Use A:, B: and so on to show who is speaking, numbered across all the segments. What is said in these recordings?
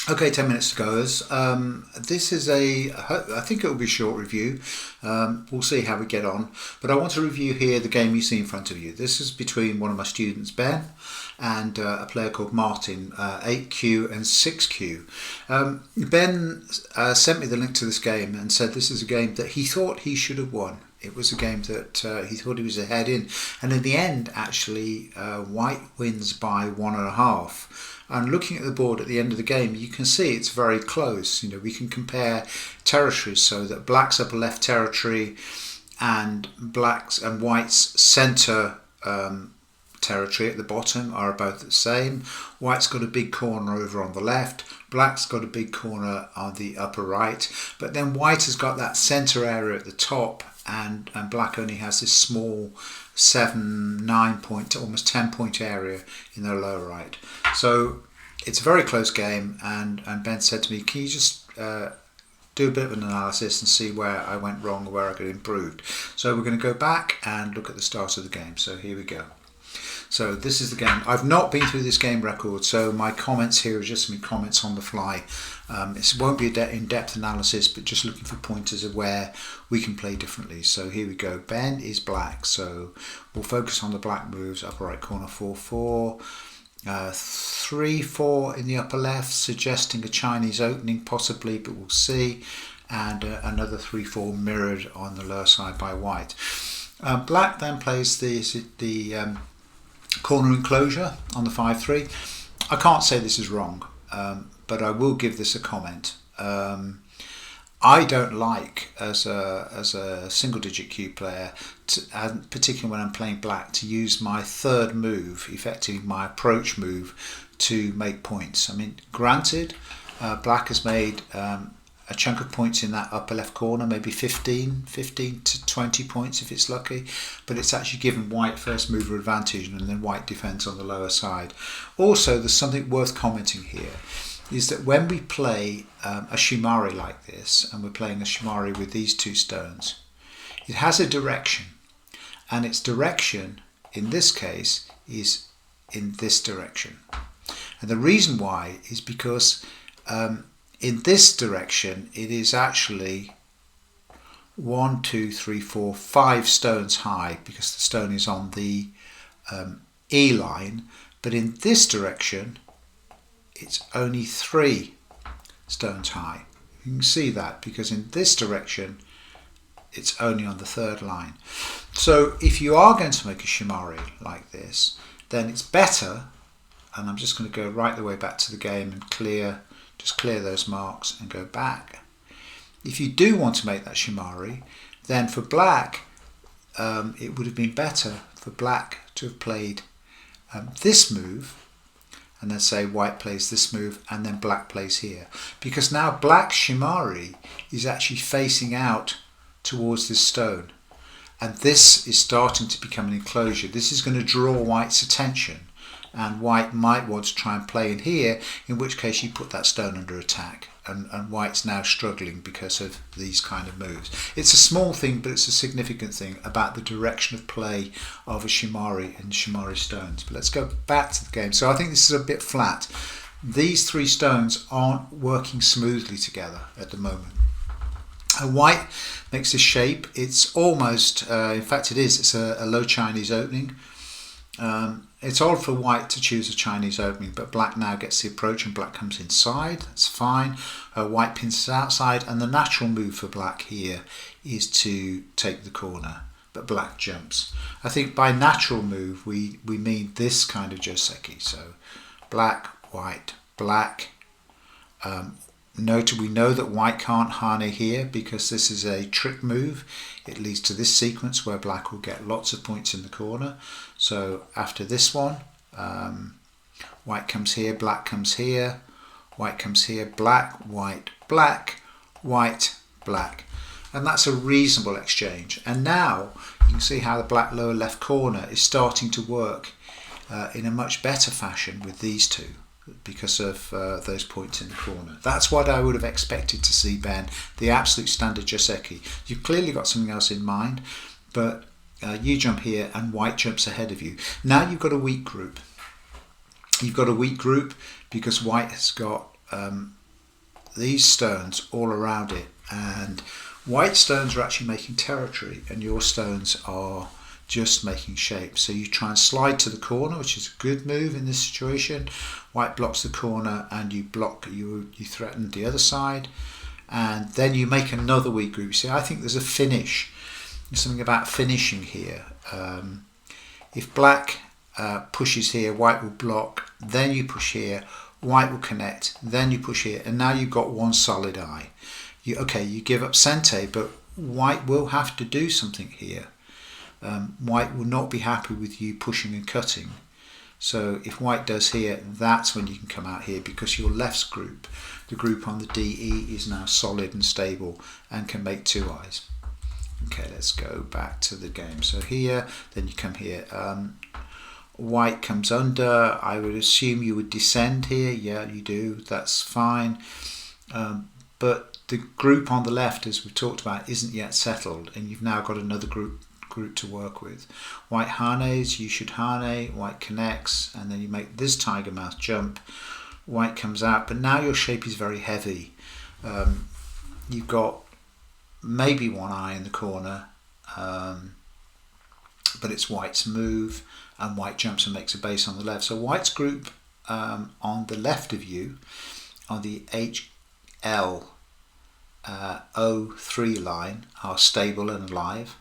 A: Okay, 10 minutes to go. This is I think it will be a short review. We'll see how we get on. But I want to review here the game you see in front of you. This is between one of my students, Ben, and a player called Martin, 8Q and 6Q. Ben sent me the link to this game and said this is a game that he thought he should have won. It was a game that he thought he was ahead in. And in the end, actually, White wins by 1.5. And looking at the board at the end of the game, you can see it's very close. You know, we can compare territories so that Black's upper left territory and Black's and White's centre territory at the bottom are about the same. White's got a big corner over on the left. Black's got a big corner on the upper right. But then White has got that centre area at the top, and Black only has this small 7, 9 point, almost 10 point area in the lower right. So it's a very close game, and Ben said to me, can you just do a bit of an analysis and see where I went wrong or where I could improve? So we're going to go back and look at the start of the game. So here we go. So this is the game. I've not been through this game record, so my comments here are just my comments on the fly. It won't be an in-depth analysis, but just looking for pointers of where we can play differently. So here we go. Ben is Black, so we'll focus on the Black moves. Upper right corner 4-4, 3-4 in the upper left, suggesting a Chinese opening possibly, but we'll see. And another 3-4 mirrored on the lower side by White. Black then plays the corner enclosure on the 5-3. I can't say this is wrong, but I will give this a comment. I don't like, as a single digit cube player, particularly when I'm playing Black, to use my third move, effectively my approach move, to make points. I mean, granted, Black has made a chunk of points in that upper left corner, maybe 15 to 20 points if it's lucky, but it's actually given White first mover advantage, and then White defends on the lower side. Also, there's something worth commenting here, is that when we play a Shimari like this, and we're playing a Shimari with these two stones, it has a direction, and its direction in this case is in this direction. And the reason why is because in this direction, it is actually 1, 2, 3, 4, 5 stones high, because the stone is on the E line. But in this direction, it's only 3 stones high. You can see that, because in this direction, it's only on the third line. So if you are going to make a Shimari like this, then it's better, and I'm just going to go right the way back to the game and clear those marks and go back. If you do want to make that Shimari, then for Black, it would have been better for Black to have played this move, and then say White plays this move, and then Black plays here. Because now Black's Shimari is actually facing out towards this stone, and this is starting to become an enclosure. This is going to draw White's attention, and White might want to try and play in here, in which case you put that stone under attack, and White's now struggling because of these kind of moves. It's a small thing, but it's a significant thing about the direction of play of a Shimari and Shimari stones. But let's go back to the game. So I think this is a bit flat. These 3 stones aren't working smoothly together at the moment. White makes this shape. It's almost, in fact it is, it's a low Chinese opening. It's odd for White to choose a Chinese opening, but Black now gets the approach, and Black comes inside. That's fine. White pins outside, and the natural move for Black here is to take the corner, but Black jumps. I think by natural move we mean this kind of Joseki. So Black, White, Black. We know that White can't Hane here because this is a trick move. It leads to this sequence where Black will get lots of points in the corner. So after this one, White comes here, Black comes here, White comes here, Black, White, Black, White, Black. And that's a reasonable exchange. And now you can see how the Black lower left corner is starting to work in a much better fashion with these two, because of those points in the corner. That's what I would have expected to see, Ben, the absolute standard Joseki. You've clearly got something else in mind, but you jump here and White jumps ahead of you. Now you've got a weak group. You've got a weak group because White has got these stones all around it, and white stones are actually making territory and your stones are just making shape. So you try and slide to the corner, which is a good move in this situation. White blocks the corner and you threaten the other side, and then you make another weak group. See, I think there's a finish. There's something about finishing here. If black pushes here, white will block, then you push here, white will connect, then you push here, and now you've got one solid eye. You give up Sente, but white will have to do something here. White will not be happy with you pushing and cutting. So if white does here, that's when you can come out here, because your left's group, the group on the DE, is now solid and stable and can make two eyes. Okay, let's go back to the game. So here, then you come here. White comes under. I would assume you would descend here. Yeah, you do. That's fine. But the group on the left, as we've talked about, isn't yet settled, and you've now got another group to work with. White harneys, you should harney. White connects, and then you make this tiger mouth jump. White comes out, but now your shape is very heavy. You've got maybe one eye in the corner, but it's white's move, and white jumps and makes a base on the left. So white's group on the left of you, on the HL O3 line, are stable and alive,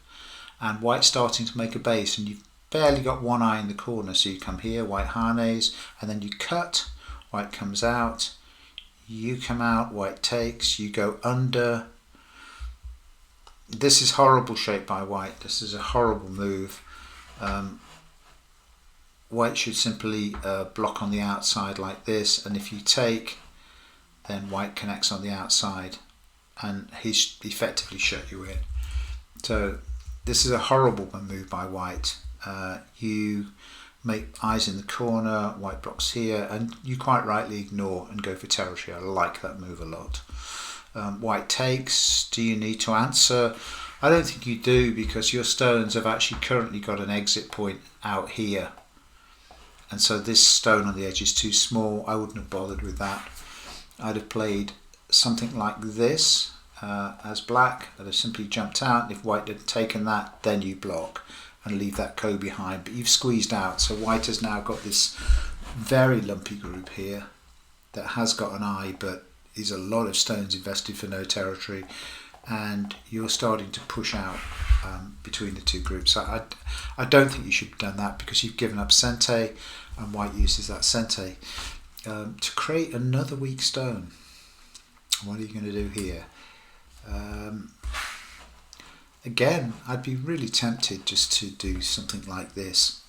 A: and white's starting to make a base, and you've barely got one eye in the corner. So you come here, white harneys, and then you cut. White comes out, you come out, white takes, you go under. This is horrible shape by white. This is a horrible move. White should simply block on the outside like this, and if you take, then white connects on the outside and he's effectively shut you in. So this is a horrible move by white. You make eyes in the corner, white blocks here, and you quite rightly ignore and go for territory. I like that move a lot. White takes. Do you need to answer? I don't think you do, because your stones have actually currently got an exit point out here, and so this stone on the edge is too small. I wouldn't have bothered with that. I'd have played something like this as black. I'd have simply jumped out. If white had taken that, then you block and leave that ko behind, but you've squeezed out. So white has now got this very lumpy group here that has got an eye, but is a lot of stones invested for no territory, and you're starting to push out between the two groups. I don't think you should have done that, because you've given up Sente, and white uses that Sente to create another weak stone. What are you going to do here? Again, I'd be really tempted just to do something like this.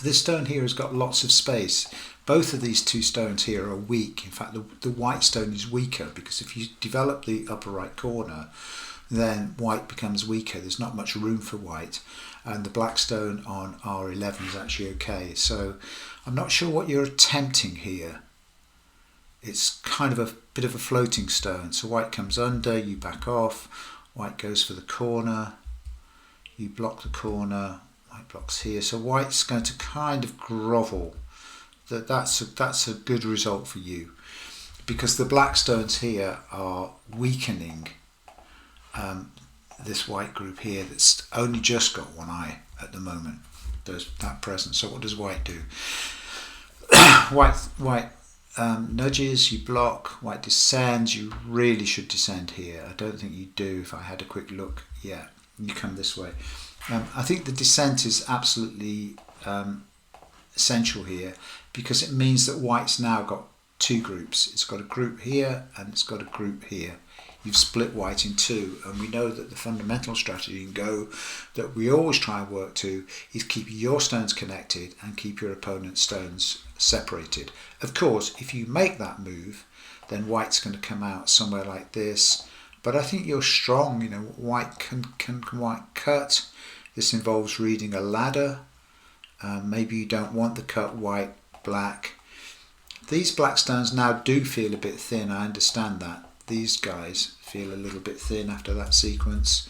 A: This stone here has got lots of space. Both of these two stones here are weak. In fact, the white stone is weaker, because if you develop the upper right corner, then white becomes weaker. There's not much room for white, and the black stone on R11 is actually okay. So I'm not sure what you're attempting here. It's kind of a bit of a floating stone. So white comes under, you back off, white goes for the corner, you block the corner, white blocks here. So white's going to kind of grovel. That's a good result for you, because the black stones here are weakening this white group here that's only just got one eye at the moment. There's that present. So what does white do? White nudges, you block, white descends. You really should descend here. I don't think you do. If I had a quick look, yeah, you come this way. I think the descent is absolutely essential here, because it means that white's now got two groups. It's got a group here and it's got a group here. You've split white in two, and we know that the fundamental strategy in Go that we always try and work to is keep your stones connected and keep your opponent's stones separated. Of course, if you make that move, then white's going to come out somewhere like this, but I think you're strong. You know, white can white cut. This involves reading a ladder. Maybe you don't want the cut white, black. These black stones now do feel a bit thin. I understand that. These guys feel a little bit thin after that sequence.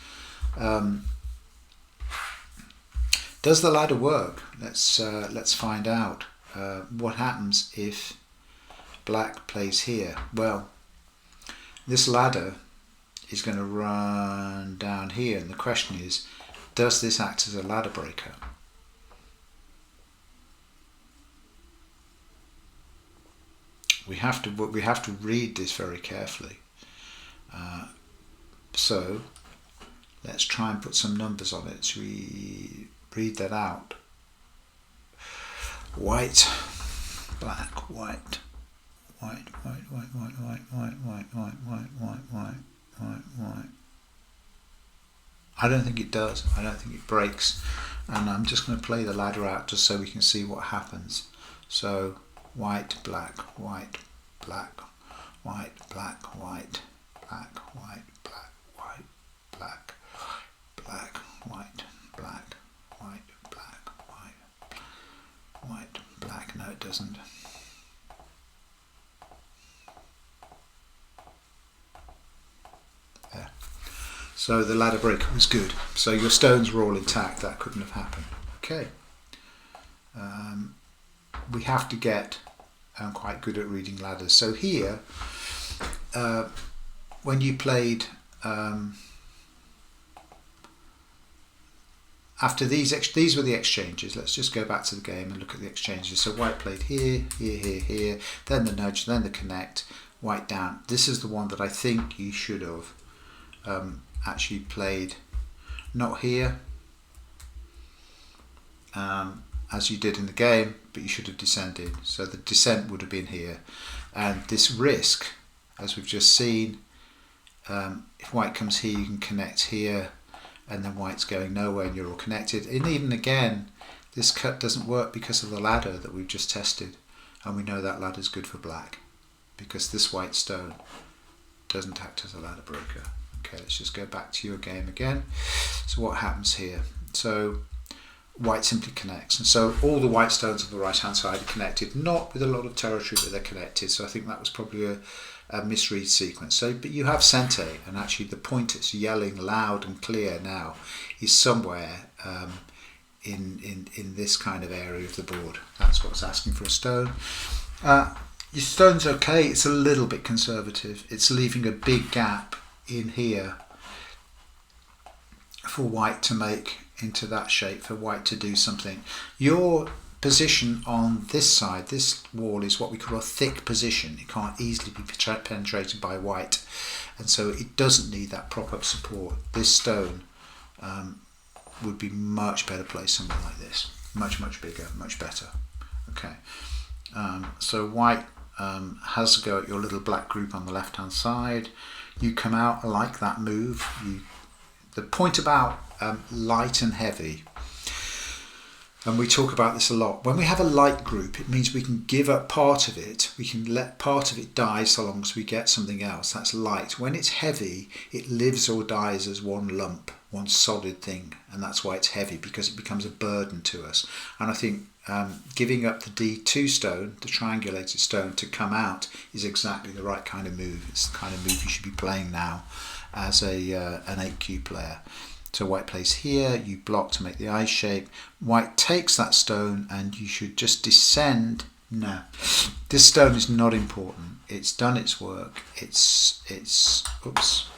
A: Does the ladder work? Let's find out. What happens if black plays here. Well, this ladder is going to run down here, and the question is, does this act as a ladder breaker? We have to read this very carefully. So let's try and put some numbers on it to read that out. White, black, white, white, white, white, white, white, white, white, white, white, white, white, white, white. I don't think it does. I don't think it breaks. And I'm just going to play the ladder out just so we can see what happens. So white, black, white, black, white, black, white, black, white, black, white, black, black, white, black, white, black, white, white, black. No, it doesn't. There. So the ladder breaker was good. So your stones were all intact. That couldn't have happened. Okay. We have to get quite good at reading ladders. So here, when you played, after these were the exchanges. Let's just go back to the game and look at the exchanges. So white played here, here, here, here, then the nudge, then the connect, white down. This is the one that I think you should have actually played, not here, as you did in the game, but you should have descended. So the descent would have been here. And this risk, as we've just seen, if white comes here, you can connect here, and then white's going nowhere and you're all connected. And even again, this cut doesn't work because of the ladder that we've just tested. And we know that ladder's good for black, because this white stone doesn't act as a ladder breaker. Okay, let's just go back to your game again. So what happens here? So white simply connects, and so all the white stones on the right hand side are connected, not with a lot of territory, but they're connected. So I think that was probably a misread sequence. So, but you have Sente, and actually the point it's yelling loud and clear now is somewhere in this kind of area of the board. That's what's asking for a stone. Your stone's okay. It's a little bit conservative. It's leaving a big gap in here for white to make into that shape, for white to do something. Your position on this side, this wall, is what we call a thick position. It can't easily be penetrated by white, and so it doesn't need that prop-up support. This stone would be much better placed somewhere like this. Much, much bigger, much better. Okay, so white has a go at your little black group on the left hand side. You come out. I like that move. The point about light and heavy, and we talk about this a lot, when we have a light group, it means we can give up part of it. We can let part of it die so long as we get something else. That's light. When it's heavy, it lives or dies as one lump, one solid thing, and that's why it's heavy, because it becomes a burden to us. And I think giving up the D2 stone, the triangulated stone, to come out is exactly the right kind of move. It's the kind of move you should be playing now as an 8Q player. So white plays here, you block to make the eye shape. White takes that stone, and you should just descend. No, this stone is not important. It's done its work. It's oops,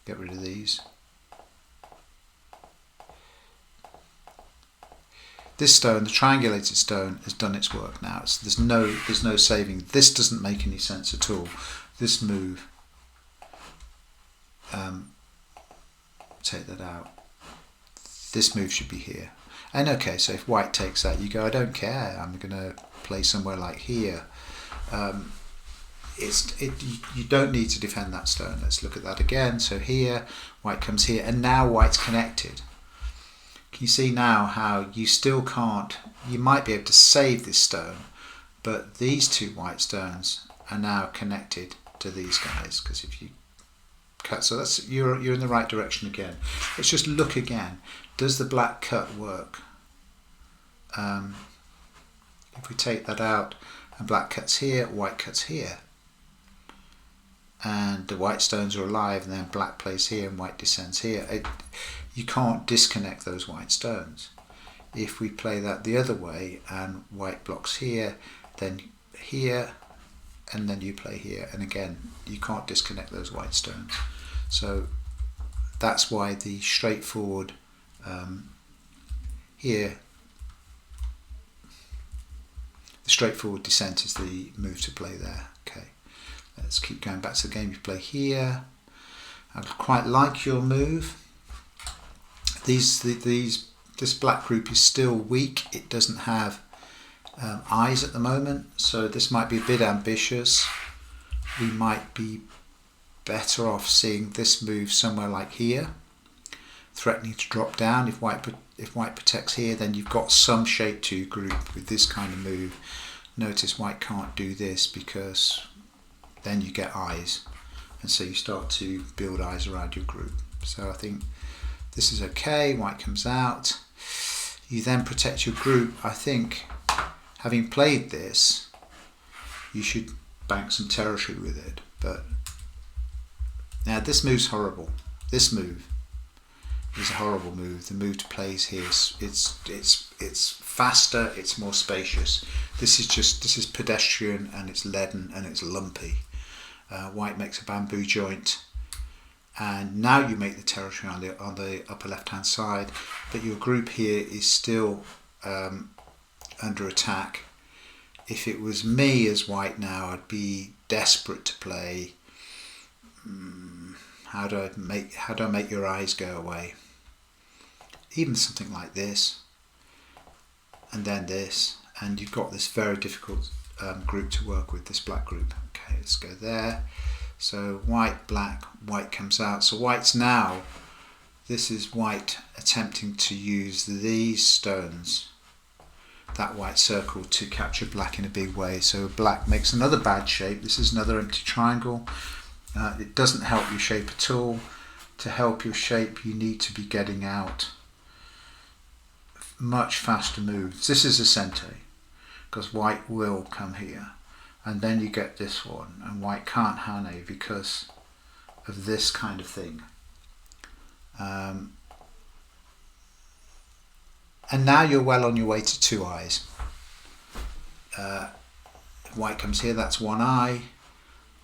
A: get rid of these. This stone, the triangulated stone, has done its work now. There's no saving. This doesn't make any sense at all. This move, take that out. This move should be here. And okay, so if white takes that, you go, I don't care. I'm going to play somewhere like here. You don't need to defend that stone. Let's look at that again. So here, white comes here, and now white's connected. Can you see now how you still can't, you might be able to save this stone, but these two white stones are now connected to these guys, because if you cut, so that's, you're in the right direction again. Let's just look again. Does the black cut work? If we take that out and black cuts here, white cuts here, and the white stones are alive, and then black plays here and white descends here, you can't disconnect those white stones. If we play that the other way and white blocks here, then here, and then you play here, and again you can't disconnect those white stones. So that's why the straightforward here, the straightforward descent is the move to play there. Okay, let's keep going back to the game. You play here. I quite like your move. This black group is still weak. It doesn't have eyes at the moment, so this might be a bit ambitious. We might be better off seeing this move somewhere like here, threatening to drop down. If white protects here, then you've got some shape to your group with this kind of move. Notice white can't do this because then you get eyes, and so you start to build eyes around your group. So I think this is okay. White comes out. You then protect your group. I think, having played this, you should bank some territory with it. But now this move's horrible. This move is a horrible move. The move to play is here. It's faster. It's more spacious. This is pedestrian, and it's leaden, and it's lumpy. White makes a bamboo joint, and now you make the territory on the upper left hand side, but your group here is still under attack. If it was me as white now, I'd be desperate to play. How do I make your eyes go away? Even something like this, and then this, and you've got this very difficult group to work with, this black group. Okay, let's go there. So white, black, white comes out. So white's now, this is white attempting to use these stones, that white circle, to capture black in a big way. So black makes another bad shape. This is another empty triangle. It doesn't help your shape at all. To help your shape, you need to be getting out much faster moves. This is a sente, because white will come here, and then you get this one, and white can't hane because of this kind of thing. And now you're well on your way to two eyes. White comes here, that's one eye.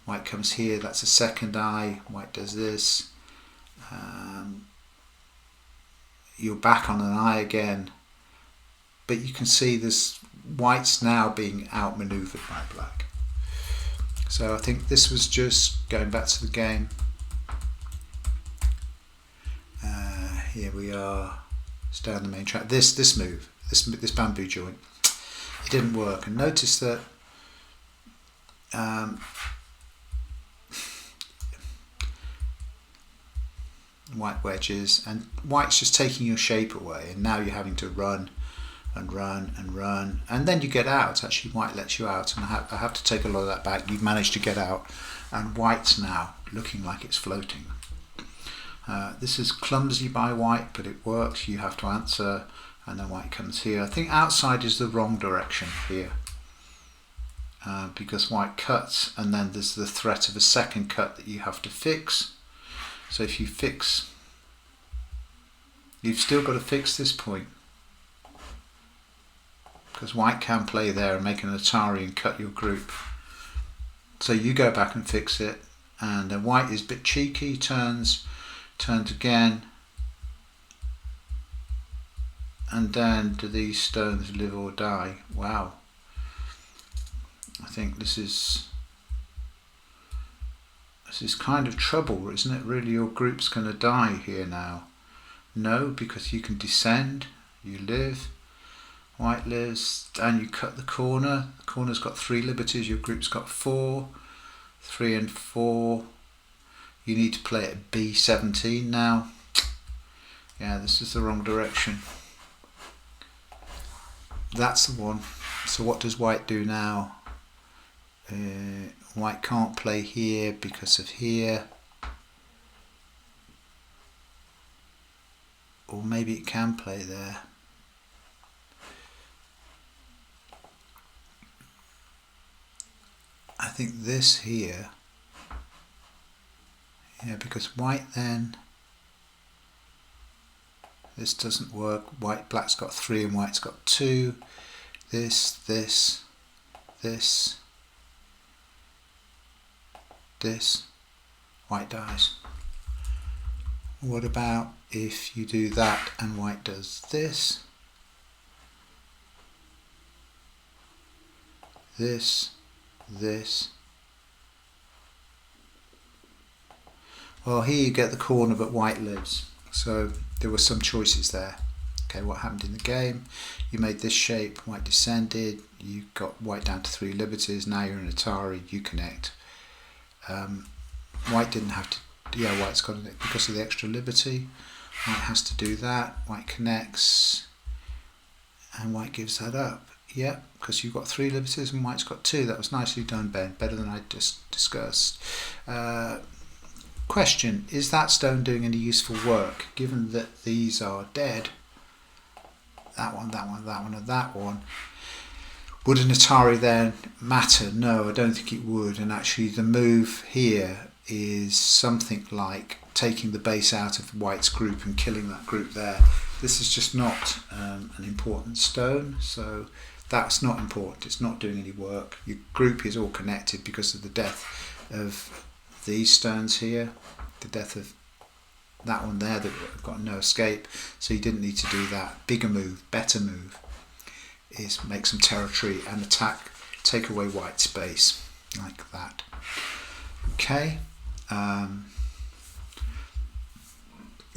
A: White comes here, that's a second eye. White does this. You're back on an eye again. But you can see this white's now being outmaneuvered by black. So I think this was just going back to the game. Here we are. It's down the main track. This move, this bamboo joint, it didn't work. And notice that white wedges, and white's just taking your shape away, and now you're having to run and run and run, and then you get out. Actually, white lets you out, and I have to take a lot of that back. You've managed to get out, and white's now looking like it's floating. This is clumsy by white, but it works. You have to answer, and then white comes here. I think outside is the wrong direction here, because white cuts, and then there's the threat of a second cut that you have to fix. So if you fix, you've still got to fix this point, because white can play there and make an Atari and cut your group. So you go back and fix it, and then white is a bit cheeky, turns again, and then do these stones live or die? Wow. I think this is kind of trouble, isn't it? Really, your group's going to die here now. No, because you can descend, you live, white lives, and you cut the corner. The corner's got 3 liberties, your group's got 4, 3 and 4. You need to play at B17 now. Yeah, this is the wrong direction. That's the one. So what does white do now? White can't play here because of here. Or maybe it can play there. I think this here, yeah, because white then, this doesn't work. Black's got 3 and white's got 2. This, this, white dies. What about if you do that and white does this, this, this? Well, here you get the corner, but white lives. So there were some choices there. Okay, what happened in the game? You made this shape, white descended, you got white down to 3 liberties, now you're in Atari, you connect. White didn't have to, yeah, white's got it because of the extra liberty. White has to do that, white connects, and white gives that up. Yeah, because you've got 3 liberties and white's got 2. That was nicely done, Ben, better than I just discussed. Question, is that stone doing any useful work, given that these are dead? That one, that one, that one, and that one. Would an Atari then matter? No, I don't think it would. And actually the move here is something like taking the base out of white's group and killing that group there. This is just not an important stone, so that's not important. It's not doing any work. Your group is all connected because of the death of these stones here, the death of that one there that got no escape, so you didn't need to do that. Bigger move, better move is make some territory and attack, take away white space like that. Okay,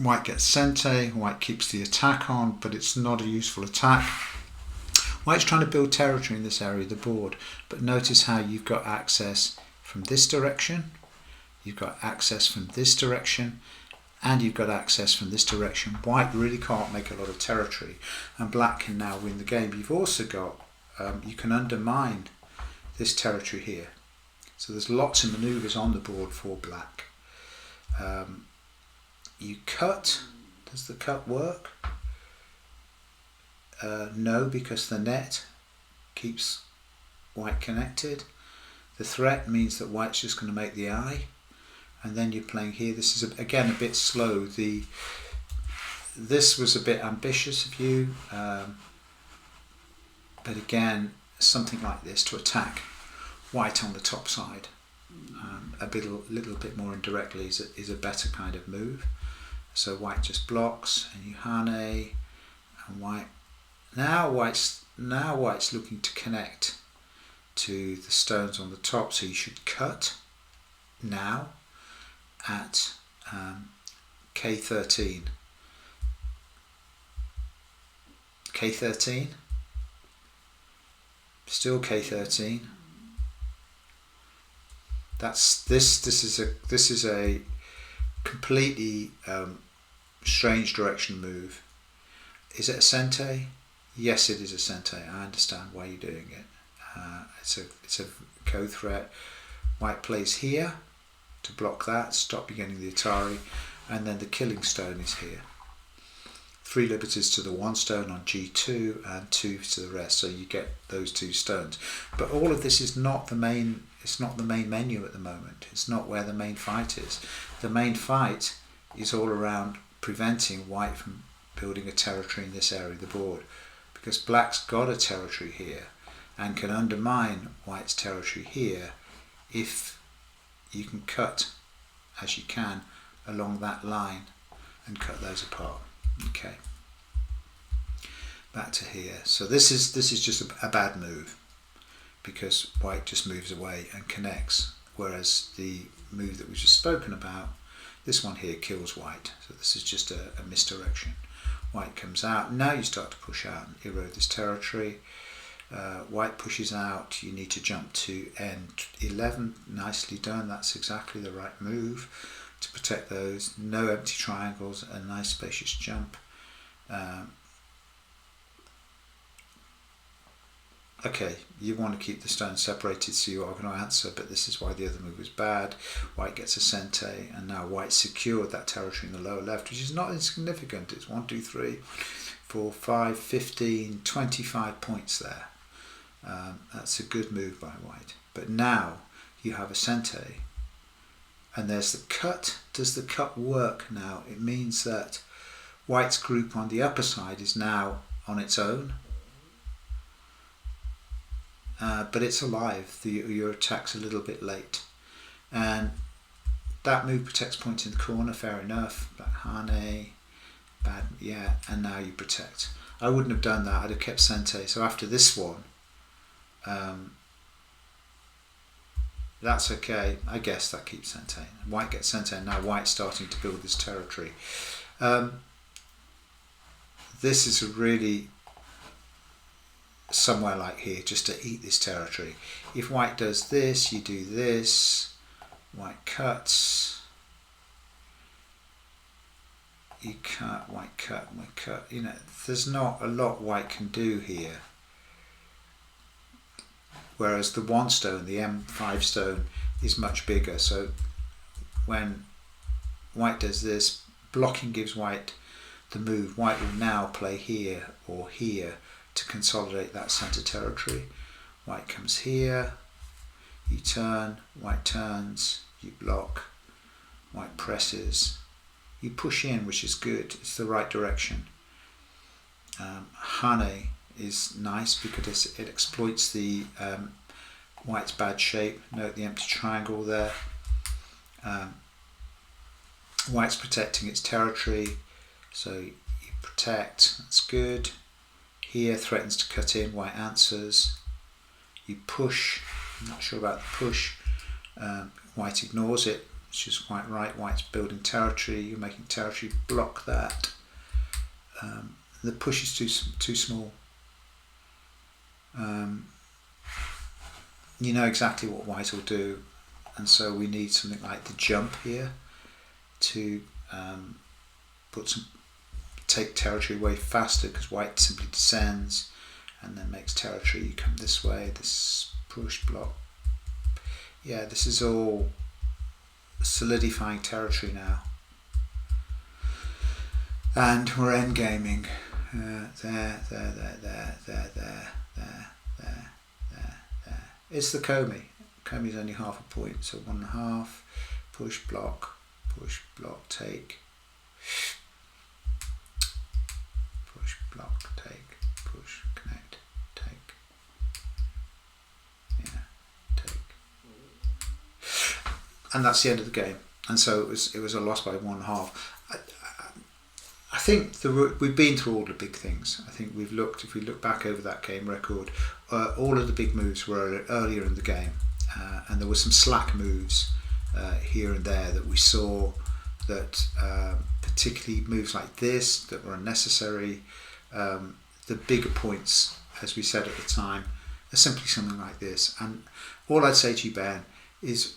A: white gets sente, white keeps the attack on, but it's not a useful attack. White's trying to build territory in this area of the board, but notice how you've got access from this direction, you've got access from this direction, and you've got access from this direction. White really can't make a lot of territory, and black can now win the game. You've also got, you can undermine this territory here. So there's lots of manoeuvres on the board for black. You cut. Does the cut work? No, because the net keeps white connected. The threat means that white's just going to make the eye. And then you're playing here. This is again a bit slow. This was a bit ambitious of you, but again something like this to attack white on the top side, little bit more indirectly is a better kind of move. So white just blocks, and you hane, and white. Now white's looking to connect to the stones on the top. So you should cut now at K13. K13, still K13. That's this is a completely strange direction move. Is it a sente? Yes, it is a sente. I understand why you're doing it. It's a co-threat. White plays here to block that, stop you getting the Atari, and then the killing stone is here. 3 liberties to the one stone on G2 and 2 to the rest, so you get those 2 stones. But all of this is not the main. It's not the main menu at the moment. It's not where the main fight is. The main fight is all around preventing white from building a territory in this area of the board, because black's got a territory here and can undermine white's territory here if you can cut as you can along that line and cut those apart. Okay, back to here. So this is just a bad move, because white just moves away and connects, whereas the move that we've just spoken about, this one here, kills white. So this is just a misdirection. White comes out. Now you start to push out and erode this territory. White pushes out. You need to jump to N11. Nicely done. That's exactly the right move to protect those. No empty triangles. A nice spacious jump. Okay, you want to keep the stones separated, so you are going to answer, but this is why the other move was bad. White gets a sente, and now white secured that territory in the lower left, which is not insignificant. It's 1, 2, 3, 4, 5, 15, 25 points there. That's a good move by white. But now you have a sente, and there's the cut. Does the cut work now? It means that white's group on the upper side is now on its own. But it's alive. Your attack's a little bit late. And that move protects points in the corner, fair enough. Black Hane, bad, yeah, and now you protect. I wouldn't have done that, I'd have kept Sente. So after this one, that's okay. I guess that keeps Sente. White gets Sente, and now White's starting to build this territory. This is really somewhere like here, just to eat this territory. If White does this, you do this. White cuts. You cut, White cut, White cut. You know, there's not a lot White can do here. Whereas the 1 stone, the M5 stone, is much bigger. So when White does this, blocking gives White the move. White will now play here or here to consolidate that centre territory. White comes here, you turn, White turns, you block, White presses, you push in, which is good, it's the right direction. Hane is nice because it exploits the White's bad shape. Note the empty triangle there. White's protecting its territory, so you protect, that's good. Here threatens to cut in, White answers. You push, I'm not sure about the push. White ignores it, which is quite right. White's building territory, you're making territory, block that. The push is too small. You know exactly what White will do, and so we need something like the jump here to take territory away faster, because White simply descends and then makes territory. You come this way, this push, block. Yeah, this is all solidifying territory now. And we're endgaming. There. It's the Komi. Komi's only half a point, so 1.5. Push, block, take. Push, block, take, push, connect, take. Yeah, take. And that's the end of the game. And so it was a loss by 1.5. I think we've been through all the big things. I think if we look back over that game record, all of the big moves were earlier in the game, and there were some slack moves here and there that we saw, that particularly moves like this that were unnecessary. The bigger points, as we said at the time, are simply something like this. And all I'd say to you, Ben, is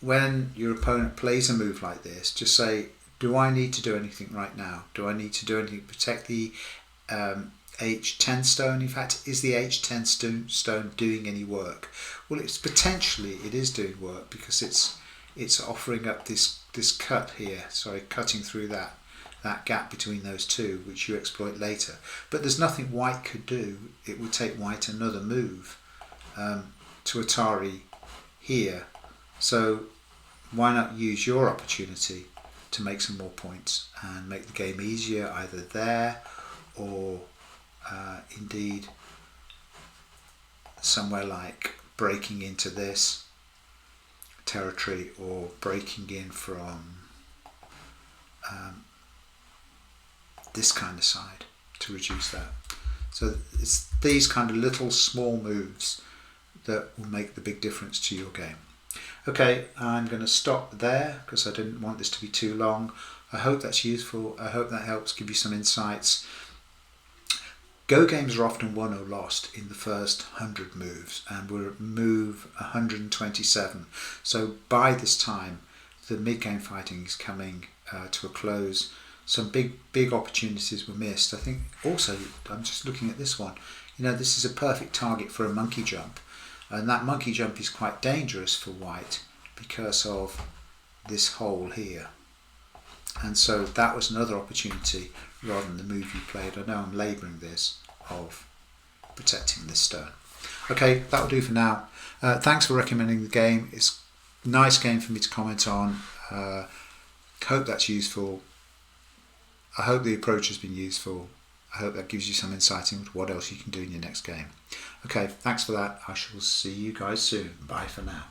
A: when your opponent plays a move like this, just say, do I need to do anything right now? Do I need to do anything to protect the H10 stone? In fact, is the H10 stone doing any work? Well, it is doing work, because it's offering up this cut here, cutting through that gap between those two, which you exploit later. But there's nothing White could do. It would take White another move to Atari here. So why not use your opportunity to make some more points and make the game easier, either there or indeed somewhere like breaking into this territory, or breaking in from this kind of side to reduce that. So it's these kind of little small moves that will make the big difference to your game. Okay, I'm going to stop there because I didn't want this to be too long. I hope that's useful. I hope that helps give you some insights. Go games are often won or lost in the first 100 moves, and we're at move 127. So by this time, the mid-game fighting is coming to a close. Some big opportunities were missed. I think also, I'm just looking at this one, this is a perfect target for a monkey jump. And that monkey jump is quite dangerous for White because of this hole here. And so that was another opportunity, rather than the move you played. I know I'm labouring this, of protecting this stone. Okay, that'll do for now. Thanks for recommending the game. It's a nice game for me to comment on. Hope that's useful. I hope the approach has been useful. I hope that gives you some insight into what else you can do in your next game. Okay, thanks for that. I shall see you guys soon. Bye for now.